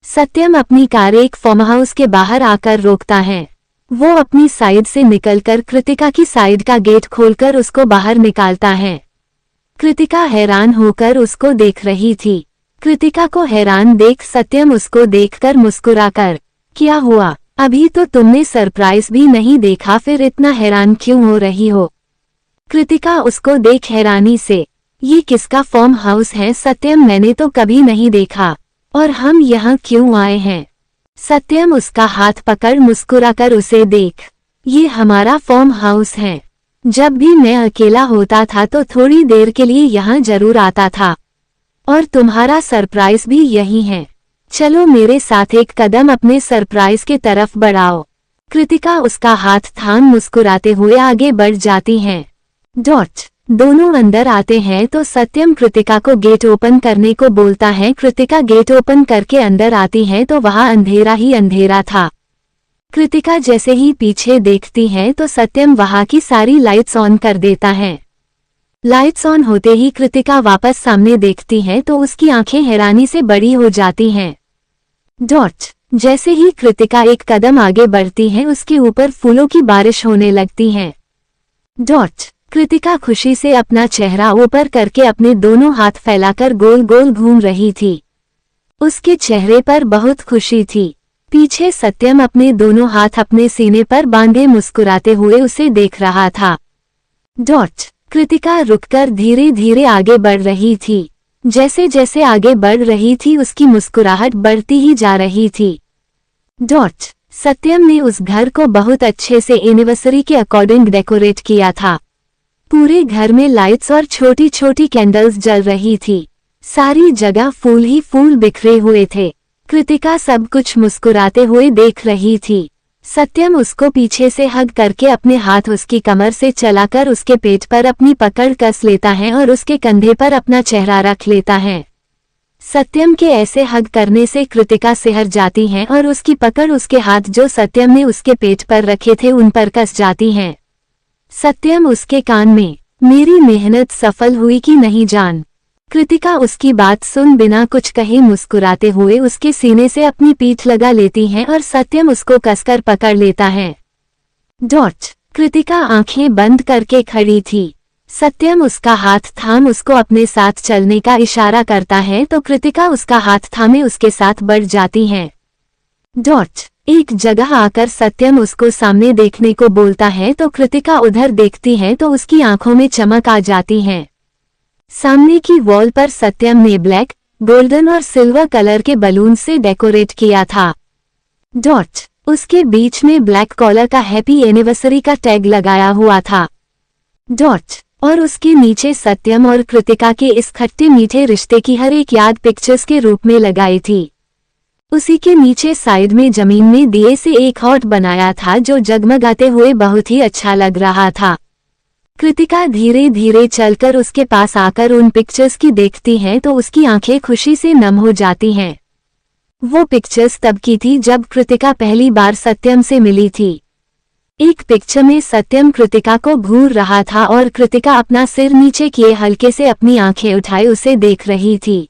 सत्यम अपनी कार एक farm house के बाहर आकर रोकता है। वो अपनी साइड से निकलकर कृतिका की साइड का गेट खोलकर उसको बाहर निकालता है। कृतिका हैरान होकर उसको देख रही थी। कृतिका को हैरान देख सत्यम उसको देखकर मुस्कुराकर, क्या हुआ, अभी तो तुमने सरप्राइज भी नहीं देखा, फिर इतना हैरान क्यों हो रही हो? कृतिका उसको देख हैरानी से, ये किसका फार्म हाउस है सत्यम, मैंने तो कभी नहीं देखा, और हम यहाँ क्यों आए हैं? सत्यम उसका हाथ पकड़ मुस्कुराकर उसे देख, ये हमारा फार्म हाउस है। जब भी मैं अकेला होता था तो थोड़ी देर के लिए यहाँ जरूर आता था, और तुम्हारा सरप्राइज भी यही है। चलो मेरे साथ एक कदम अपने सरप्राइज के तरफ बढ़ाओ। कृतिका उसका हाथ थाम मुस्कुराते हुए आगे बढ़ जाती हैं। दोनों अंदर आते हैं तो सत्यम कृतिका को गेट ओपन करने को बोलता है। कृतिका गेट ओपन करके अंदर आती है तो वहां अंधेरा ही अंधेरा था। कृतिका जैसे ही पीछे देखती है तो सत्यम वहां की सारी लाइट्स ऑन कर देता है। लाइट्स ऑन होते ही कृतिका वापस सामने देखती है तो उसकी आंखें हैरानी से बड़ी हो जाती हैं। जैसे ही कृतिका एक कदम आगे बढ़ती है उसके ऊपर फूलों की बारिश होने लगती है। कृतिका खुशी से अपना चेहरा ऊपर करके अपने दोनों हाथ फैलाकर गोल गोल घूम रही थी। उसके चेहरे पर बहुत खुशी थी। पीछे सत्यम अपने दोनों हाथ अपने सीने पर बांधे मुस्कुराते हुए उसे देख रहा था। कृतिका रुककर धीरे धीरे आगे बढ़ रही थी। जैसे जैसे आगे बढ़ रही थी उसकी मुस्कुराहट बढ़ती ही जा रही थी। सत्यम ने उस घर को बहुत अच्छे से एनिवर्सरी के अकॉर्डिंग डेकोरेट किया था। पूरे घर में लाइट्स और छोटी छोटी कैंडल्स जल रही थी। सारी जगह फूल ही फूल बिखरे हुए थे। कृतिका सब कुछ मुस्कुराते हुए देख रही थी। सत्यम उसको पीछे से हग करके अपने हाथ उसकी कमर से चलाकर उसके पेट पर अपनी पकड़ कस लेता है और उसके कंधे पर अपना चेहरा रख लेता है। सत्यम के ऐसे हग करने से कृतिका सिहर जाती है और उसकी पकड़ उसके हाथ जो सत्यम ने उसके पेट पर रखे थे उन पर कस जाती हैं। सत्यम उसके कान में, मेरी मेहनत सफल हुई कि नहीं जान। कृतिका उसकी बात सुन बिना कुछ कहे मुस्कुराते हुए उसके सीने से अपनी पीठ लगा लेती है और सत्यम उसको कसकर पकड़ लेता है। कृतिका आंखें बंद करके खड़ी थी। सत्यम उसका हाथ थाम उसको अपने साथ चलने का इशारा करता है तो कृतिका उसका हाथ थामे उसके साथ बढ़ जाती है। एक जगह आकर सत्यम उसको सामने देखने को बोलता है तो कृतिका उधर देखती है तो उसकी आंखों में चमक आ जाती है। सामने की वॉल पर सत्यम ने ब्लैक, गोल्डन और सिल्वर कलर के बलून से डेकोरेट किया था। उसके बीच में ब्लैक कॉलर का हैप्पी एनिवर्सरी का टैग लगाया हुआ था। और उसके नीचे सत्यम और कृतिका के इस खट्टे मीठे रिश्ते की हर एक याद पिक्चर्स के रूप में लगाई थी। उसी के नीचे साइड में जमीन में दिए से एक हॉट बनाया था जो जगमगाते हुए बहुत ही अच्छा लग रहा था। कृतिका धीरे धीरे चलकर उसके पास आकर उन पिक्चर्स की देखती है तो उसकी आंखें खुशी से नम हो जाती हैं। वो पिक्चर्स तब की थी जब कृतिका पहली बार सत्यम से मिली थी। एक पिक्चर में सत्यम कृतिका को घूर रहा था और कृतिका अपना सिर नीचे किए हल्के से अपनी आंखें उठाए उसे देख रही थी।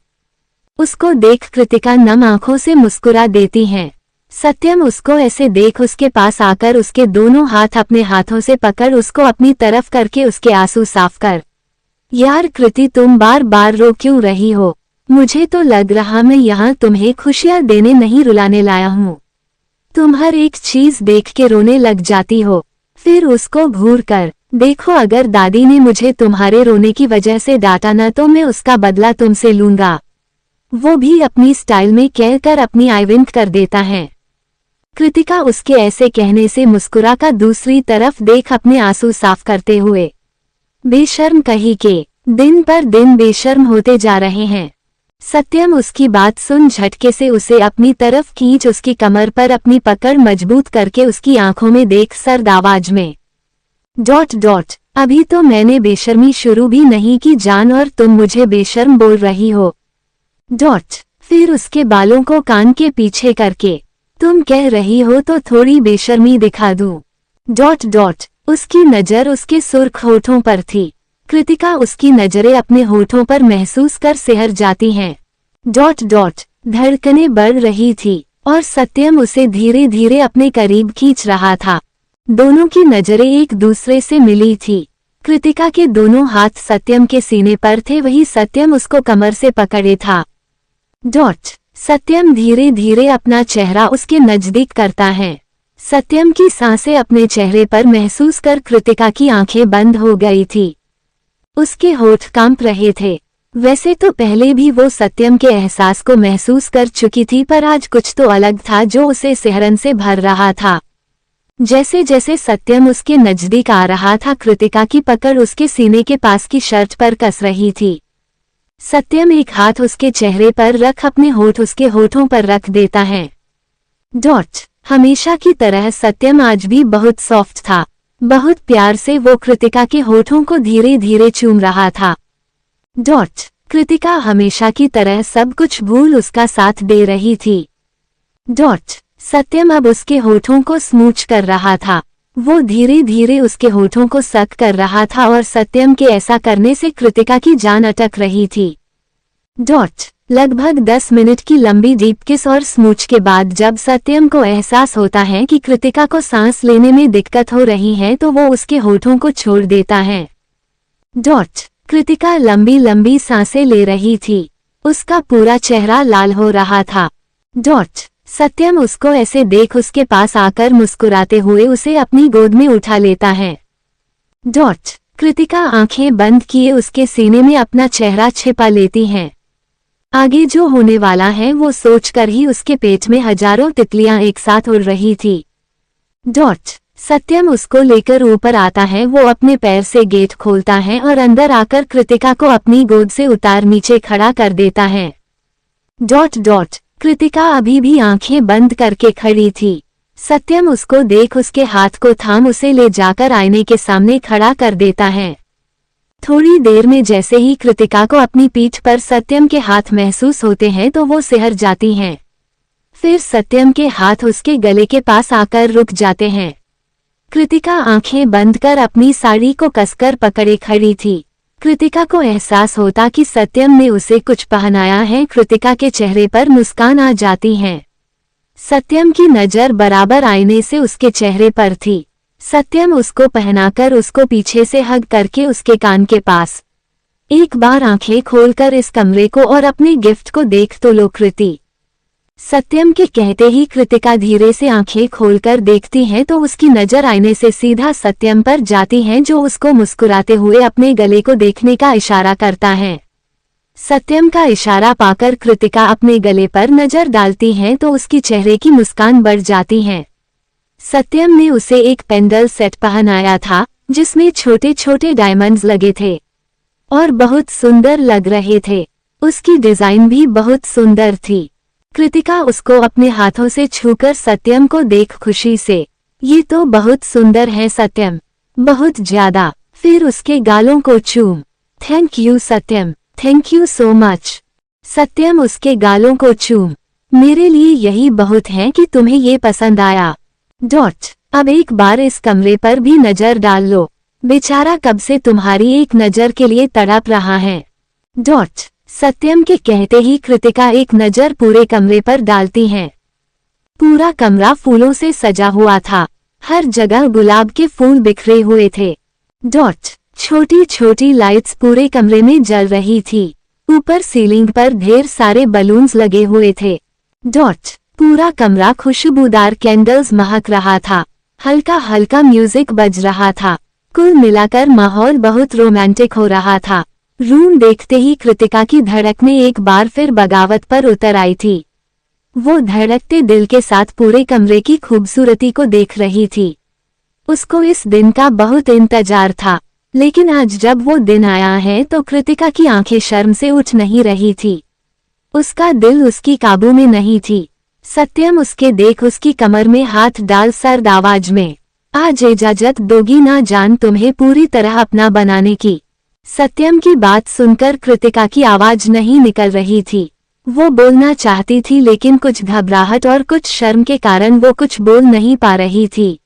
उसको देख कृतिका नम आंखों से मुस्कुरा देती है। सत्यम उसको ऐसे देख उसके पास आकर उसके दोनों हाथ अपने हाथों से पकड़ उसको अपनी तरफ करके उसके आंसू साफ कर। यार कृति, तुम बार बार रो क्यों रही हो? मुझे तो लग रहा मैं यहाँ तुम्हें खुशियाँ देने नहीं रुलाने लाया हूँ। तुम हर एक चीज देख के रोने लग जाती हो। फिर उसको घूर कर देखो, अगर दादी ने मुझे तुम्हारे रोने की वजह से डांटा न तो मैं उसका बदला तुमसे लूंगा। वो भी अपनी स्टाइल में कहकर अपनी आई विंक कर देता है। कृतिका उसके ऐसे कहने से मुस्कुरा कर दूसरी तरफ देख अपने आंसू साफ करते हुए, बेशर्म कही के दिन पर दिन बेशर्म होते जा रहे हैं। सत्यम उसकी बात सुन झटके से उसे अपनी तरफ खींच उसकी कमर पर अपनी पकड़ मजबूत करके उसकी आंखों में देख सर्द आवाज में, अभी तो मैंने बेशर्मी शुरू भी नहीं की जान और तुम मुझे बेशर्म बोल रही हो। फिर उसके बालों को कान के पीछे करके, तुम कह रही हो तो थोड़ी बेशर्मी दिखा दूं। उसकी नजर उसके सुर्ख होठों पर थी। कृतिका उसकी नजरें अपने होठों पर महसूस कर सिहर जाती हैं। धड़कनें बढ़ रही थी और सत्यम उसे धीरे धीरे अपने करीब खींच रहा था। दोनों की नजरें एक दूसरे से मिली थी। कृतिका के दोनों हाथ सत्यम के सीने पर थे, वही सत्यम उसको कमर से पकड़े था। सत्यम धीरे धीरे अपना चेहरा उसके नजदीक करता है। सत्यम की सांसें अपने चेहरे पर महसूस कर कृतिका की आंखें बंद हो गई थी। उसके होठ कांप रहे थे। वैसे तो पहले भी वो सत्यम के एहसास को महसूस कर चुकी थी, पर आज कुछ तो अलग था जो उसे सिहरन से भर रहा था। जैसे जैसे सत्यम उसके नजदीक आ रहा था, कृतिका की पकड़ उसके सीने के पास की शर्ट पर कस रही थी। सत्यम एक हाथ उसके चेहरे पर रख अपने होठ उसके होठों पर रख देता है। हमेशा की तरह सत्यम आज भी बहुत सॉफ्ट था। बहुत प्यार से वो कृतिका के होठों को धीरे धीरे चूम रहा था। कृतिका हमेशा की तरह सब कुछ भूल उसका साथ दे रही थी। सत्यम अब उसके होठों को स्मूच कर रहा था। वो धीरे धीरे उसके होठों को सक कर रहा था और सत्यम के ऐसा करने से कृतिका की जान अटक रही थी। लगभग 10 मिनट की लंबी डीप किस और स्मूच के बाद जब सत्यम को एहसास होता है कि कृतिका को सांस लेने में दिक्कत हो रही है, तो वो उसके होठों को छोड़ देता है। कृतिका लंबी लंबी सांसें ले रही थी। उसका पूरा चेहरा लाल हो रहा था। सत्यम उसको ऐसे देख उसके पास आकर मुस्कुराते हुए उसे अपनी गोद में उठा लेता है। कृतिका आंखें बंद किए उसके सीने में अपना चेहरा छिपा लेती है। आगे जो होने वाला है वो सोचकर ही उसके पेट में हजारों तितलियां एक साथ उड़ रही थी। सत्यम उसको लेकर ऊपर आता है। वो अपने पैर से गेट खोलता है और अंदर आकर कृतिका को अपनी गोद से उतार नीचे खड़ा कर देता है। कृतिका अभी भी आंखें बंद करके खड़ी थी। सत्यम उसको देख उसके हाथ को थाम उसे ले जाकर आईने के सामने खड़ा कर देता है। थोड़ी देर में जैसे ही कृतिका को अपनी पीठ पर सत्यम के हाथ महसूस होते हैं तो वो सिहर जाती हैं। फिर सत्यम के हाथ उसके गले के पास आकर रुक जाते हैं। कृतिका आंखें बंद कर अपनी साड़ी को कसकर पकड़े खड़ी थी। कृतिका को एहसास होता कि सत्यम ने उसे कुछ पहनाया है। कृतिका के चेहरे पर मुस्कान आ जाती है। सत्यम की नजर बराबर आईने से उसके चेहरे पर थी। सत्यम उसको पहनाकर उसको पीछे से हग करके उसके कान के पास। एक बार आंखें खोलकर इस कमरे को और अपने गिफ्ट को देख तो लो कृति। सत्यम के कहते ही कृतिका धीरे से आंखें खोलकर देखती है तो उसकी नजर आईने से सीधा सत्यम पर जाती है, जो उसको मुस्कुराते हुए अपने गले को देखने का इशारा करता है। सत्यम का इशारा पाकर कृतिका अपने गले पर नजर डालती है तो उसकी चेहरे की मुस्कान बढ़ जाती है। सत्यम ने उसे एक पेंडल सेट पहनाया था जिसमें छोटे छोटे डायमंड्स लगे थे और बहुत सुंदर लग रहे थे। उसकी डिजाइन भी बहुत सुंदर थी। कृतिका उसको अपने हाथों से छूकर सत्यम को देख खुशी से, ये तो बहुत सुंदर है सत्यम, बहुत ज्यादा। फिर उसके गालों को चूम। Thank you Satyam, thank you so much. Satyam उसके गालों को चूम। मेरे लिए यही बहुत है कि तुम्हें ये पसंद आया। अब एक बार इस कमरे पर भी नजर डाल लो। बेचारा कब से तुम्हारी एक नजर के लिए तड़प रहा है। सत्यम के कहते ही कृतिका एक नजर पूरे कमरे पर डालती है। पूरा कमरा फूलों से सजा हुआ था। हर जगह गुलाब के फूल बिखरे हुए थे। छोटी छोटी लाइट्स पूरे कमरे में जल रही थी। ऊपर सीलिंग पर ढेर सारे बलून्स लगे हुए थे। पूरा कमरा खुशबूदार कैंडल्स महक रहा था। हल्का हल्का म्यूजिक बज रहा था। कुल मिलाकर माहौल बहुत रोमांटिक हो रहा था। रूम देखते ही कृतिका की धड़कनें एक बार फिर बगावत पर उतर आई थी। वो धड़कते दिल के साथ पूरे कमरे की खूबसूरती को देख रही थी। उसको इस दिन का बहुत इंतजार था, लेकिन आज जब वो दिन आया है तो कृतिका की आंखें शर्म से उठ नहीं रही थी। उसका दिल उसकी काबू में नहीं थी। सत्यम उसके देख उसकी कमर में हाथ डाल सर्द आवाज में, आज इजाजत दोगी ना जान तुम्हें पूरी तरह अपना बनाने की। सत्यम की बात सुनकर कृतिका की आवाज नहीं निकल रही थी। वो बोलना चाहती थी लेकिन कुछ घबराहट और कुछ शर्म के कारण वो कुछ बोल नहीं पा रही थी।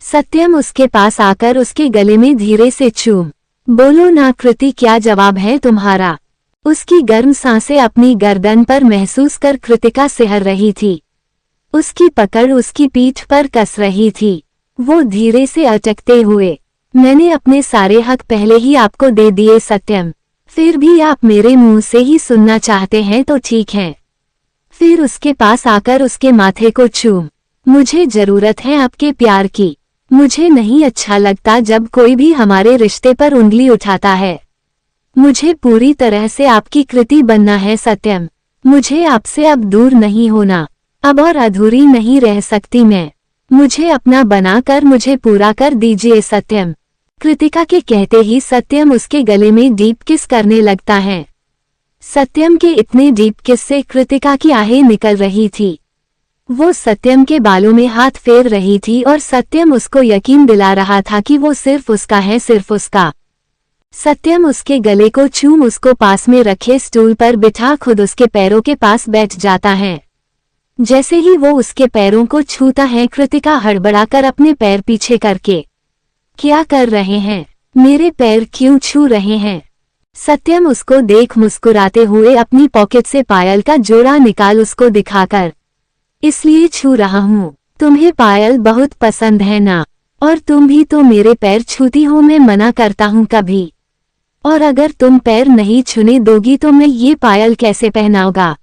सत्यम उसके पास आकर उसके गले में धीरे से चूम, बोलो ना कृति, क्या जवाब है तुम्हारा? उसकी गर्म सांसें अपनी गर्दन पर महसूस कर कृतिका सिहर रही थी। उसकी पकड़ उसकी पीठ पर कस रही थी। वो धीरे से अटकते हुए, मैंने अपने सारे हक पहले ही आपको दे दिए सत्यम, फिर भी आप मेरे मुंह से ही सुनना चाहते हैं तो ठीक है। फिर उसके पास आकर उसके माथे को चूम, मुझे जरूरत है आपके प्यार की। मुझे नहीं अच्छा लगता जब कोई भी हमारे रिश्ते पर उंगली उठाता है। मुझे पूरी तरह से आपकी कृति बनना है सत्यम। मुझे आपसे अब दूर नहीं होना, अब और अधूरी नहीं रह सकती मैं। मुझे अपना बनाकर मुझे पूरा कर दीजिए सत्यम। कृतिका के कहते ही सत्यम उसके गले में डीप किस करने लगता है। सत्यम के इतने डीप किस से कृतिका की आहें निकल रही थी। वो सत्यम के बालों में हाथ फेर रही थी और सत्यम उसको यकीन दिला रहा था कि वो सिर्फ उसका है, सिर्फ उसका। सत्यम उसके गले को चूम उसको पास में रखे स्टूल पर बिठा खुद उसके पैरों के पास बैठ जाता है। जैसे ही वो उसके पैरों को छूता है, कृतिका हड़बड़ाकर अपने पैर पीछे करके, क्या कर रहे हैं? मेरे पैर क्यों छू रहे हैं? सत्यम उसको देख मुस्कुराते हुए अपनी पॉकेट से पायल का जोड़ा निकाल उसको दिखाकर, इसलिए छू रहा हूँ, तुम्हें पायल बहुत पसंद है ना? और तुम भी तो मेरे पैर छूती हो, मैं मना करता हूँ कभी? और अगर तुम पैर नहीं छूने दोगी तो मैं ये पायल कैसे पहनाऊंगा?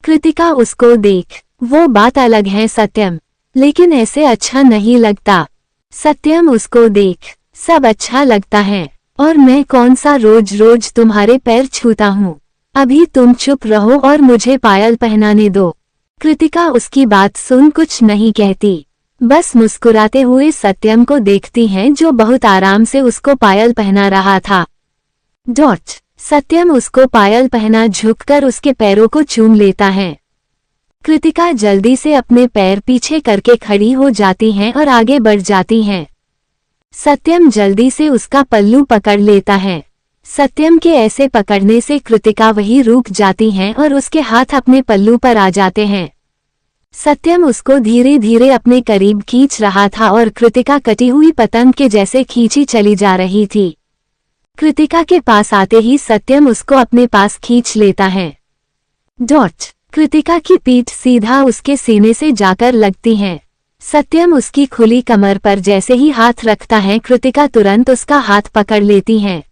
कृतिका उसको देख, वो बात अलग है सत्यम, लेकिन ऐसे अच्छा नहीं लगता। सत्यम उसको देख, सब अच्छा लगता है, और मैं कौन सा रोज रोज तुम्हारे पैर छूता हूँ? अभी तुम चुप रहो और मुझे पायल पहनाने दो। कृतिका उसकी बात सुन कुछ नहीं कहती, बस मुस्कुराते हुए सत्यम को देखती है जो बहुत आराम से उसको पायल पहना रहा था। सत्यम उसको पायल पहना झुककर उसके पैरों को चूम लेता है। कृतिका जल्दी से अपने पैर पीछे करके खड़ी हो जाती है और आगे बढ़ जाती है। सत्यम जल्दी से उसका पल्लू पकड़ लेता है। सत्यम के ऐसे पकड़ने से कृतिका वहीं रुक जाती है और उसके हाथ अपने पल्लू पर आ जाते हैं। सत्यम उसको धीरे धीरे अपने करीब खींच रहा था और कृतिका कटी हुई पतंग के जैसे खींची चली जा रही थी। कृतिका के पास आते ही सत्यम उसको अपने पास खींच लेता है। कृतिका की पीठ सीधा उसके सीने से जाकर लगती है। सत्यम उसकी खुली कमर पर जैसे ही हाथ रखता है, कृतिका तुरंत उसका हाथ पकड़ लेती है।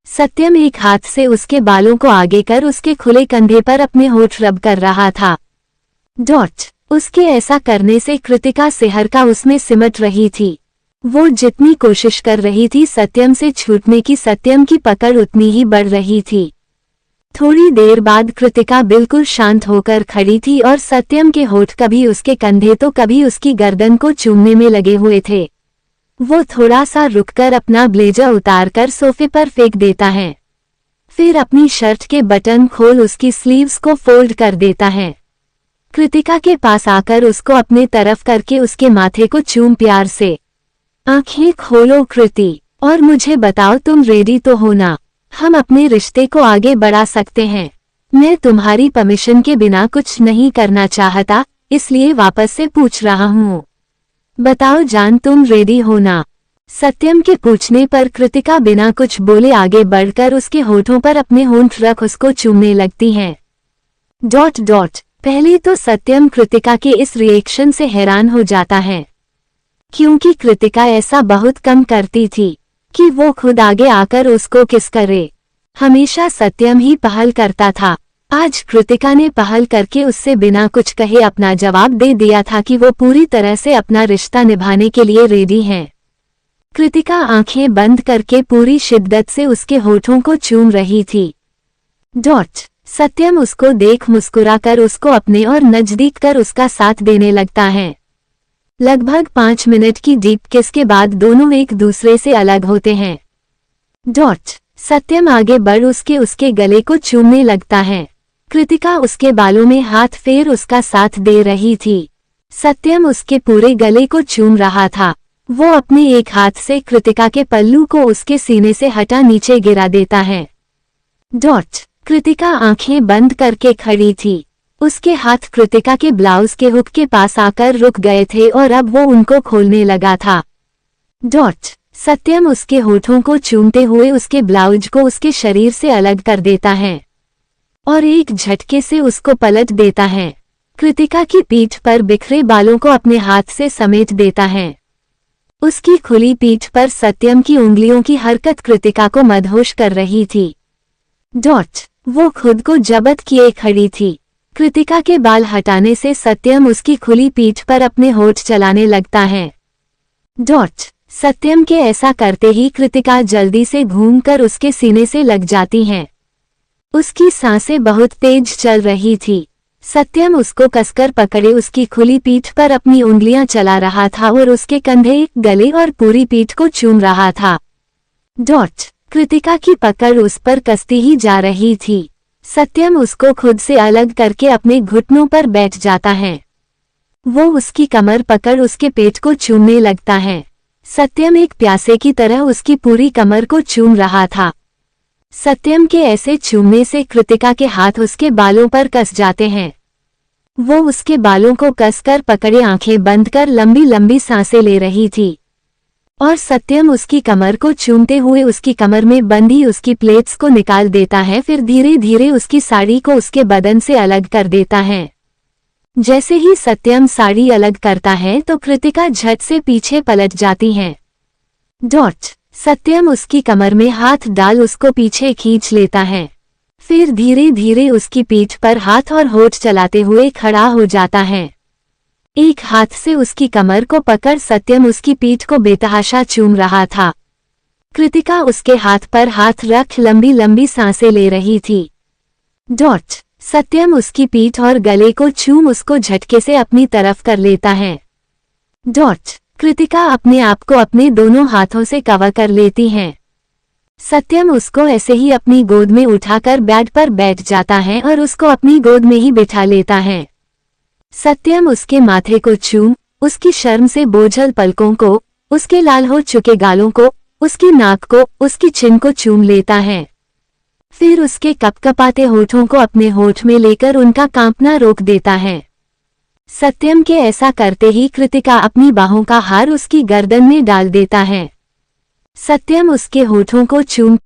सत्यम एक हाथ से उसके बालों को आगे कर उसके खुले कंधे पर अपने होठ रब कर रहा था। उसके ऐसा करने से कृतिका सिहर का उसमें सिमट रही थी। वो जितनी कोशिश कर रही थी सत्यम से छूटने की, सत्यम की पकड़ उतनी ही बढ़ रही थी। थोड़ी देर बाद कृतिका बिल्कुल शांत होकर खड़ी थी और सत्यम के होठ कभी उसके कंधे तो कभी उसकी गर्दन को चूमने में लगे हुए थे। वो थोड़ा सा रुककर अपना ब्लेजर उतारकर सोफे पर फेंक देता है, फिर अपनी शर्ट के बटन खोल उसकी स्लीव्स को फोल्ड कर देता है। कृतिका के पास आकर उसको अपने तरफ करके उसके माथे को चूम प्यार से, आंखें खोलो कृति, और मुझे बताओ तुम रेडी तो हो ना? हम अपने रिश्ते को आगे बढ़ा सकते हैं। मैं तुम्हारी परमिशन के बिना कुछ नहीं करना चाहता, इसलिए वापस से पूछ रहा हूँ। बताओ जान, तुम रेडी हो ना? सत्यम के पूछने पर कृतिका बिना कुछ बोले आगे बढ़कर उसके होठों पर अपने होंठ रख उसको चूमने लगती है। पहले तो सत्यम कृतिका के इस रिएक्शन से हैरान हो जाता है, क्योंकि कृतिका ऐसा बहुत कम करती थी कि वो खुद आगे आकर उसको किस करे। हमेशा सत्यम ही पहल करता था। आज कृतिका ने पहल करके उससे बिना कुछ कहे अपना जवाब दे दिया था कि वो पूरी तरह से अपना रिश्ता निभाने के लिए रेडी है। कृतिका आंखें बंद करके पूरी शिद्दत से उसके होठों को चूम रही थी। सत्यम उसको देख मुस्कुराकर उसको अपने और नजदीक कर उसका साथ देने लगता है। लगभग 5 मिनट की डीप किस के बाद दोनों एक दूसरे से अलग होते हैं। सत्यम आगे बढ़ उसके गले को चूमने लगता है। कृतिका उसके बालों में हाथ फेर उसका साथ दे रही थी। सत्यम उसके पूरे गले को चूम रहा था। वो अपने एक हाथ से कृतिका के पल्लू को उसके सीने से हटा नीचे गिरा देता है। कृतिका आंखें बंद करके खड़ी थी। उसके हाथ कृतिका के ब्लाउज के हुक के पास आकर रुक गए थे और अब वो उनको खोलने लगा था। सत्यम उसके होठों को चूमते हुए उसके ब्लाउज को उसके शरीर से अलग कर देता है और एक झटके से उसको पलट देता है। कृतिका की पीठ पर बिखरे बालों को अपने हाथ से समेट देता है। उसकी खुली पीठ पर सत्यम की उंगलियों की हरकत कृतिका को मदहोश कर रही थी। वो खुद को जब्त किए खड़ी थी। कृतिका के बाल हटाने से सत्यम उसकी खुली पीठ पर अपने होठ चलाने लगता है। सत्यम के ऐसा करते ही कृतिका जल्दी से घूमकर उसके सीने से लग जाती हैं। उसकी सांसें बहुत तेज चल रही थी। सत्यम उसको कसकर पकड़े उसकी खुली पीठ पर अपनी उंगलियां चला रहा था और उसके कंधे, गले और पूरी पीठ को चूम रहा था। कृतिका की पकड़ उस पर कसती ही जा रही थी। सत्यम उसको खुद से अलग करके अपने घुटनों पर बैठ जाता है। वो उसकी कमर पकड़ उसके पेट को चूमने लगता है। सत्यम एक प्यासे की तरह उसकी पूरी कमर को चूम रहा था। सत्यम के ऐसे चूमने से कृतिका के हाथ उसके बालों पर कस जाते हैं। वो उसके बालों को कसकर पकड़े आंखें बंद कर लंबी लंबी सांसें ले रही थी और सत्यम उसकी कमर को चूमते हुए उसकी कमर में बंधी उसकी प्लेट्स को निकाल देता है। फिर धीरे धीरे उसकी साड़ी को उसके बदन से अलग कर देता है। जैसे ही सत्यम साड़ी अलग करता है तो कृतिका झट से पीछे पलट जाती हैं। सत्यम उसकी कमर में हाथ डाल उसको पीछे खींच लेता है। फिर धीरे धीरे उसकी पीठ पर हाथ और होठ चलाते हुए खड़ा हो जाता है। एक हाथ से उसकी कमर को पकड़ सत्यम उसकी पीठ को बेतहाशा चूम रहा था। कृतिका उसके हाथ पर हाथ रख लंबी लंबी सांसें ले रही थी। सत्यम उसकी पीठ और गले को चूम उसको झटके से अपनी तरफ कर लेता है। कृतिका अपने आप को अपने दोनों हाथों से कवर कर लेती है। सत्यम उसको ऐसे ही अपनी गोद में उठाकर बेड पर बैठ जाता है और उसको अपनी गोद में ही बिठा लेता है। सत्यम उसके माथे को चूम, उसकी शर्म से बोझल पलकों को, उसके लाल हो चुके गालों को, उसकी नाक को, उसकी चिन को चूम लेता है। फिर उसके कपकपाते होठों को अपने होठ में लेकर उनका कांपना रोक देता है। सत्यम के ऐसा करते ही कृतिका अपनी बाहों का हार उसकी गर्दन में डाल देता है। सत्यम उसके होठों को चूम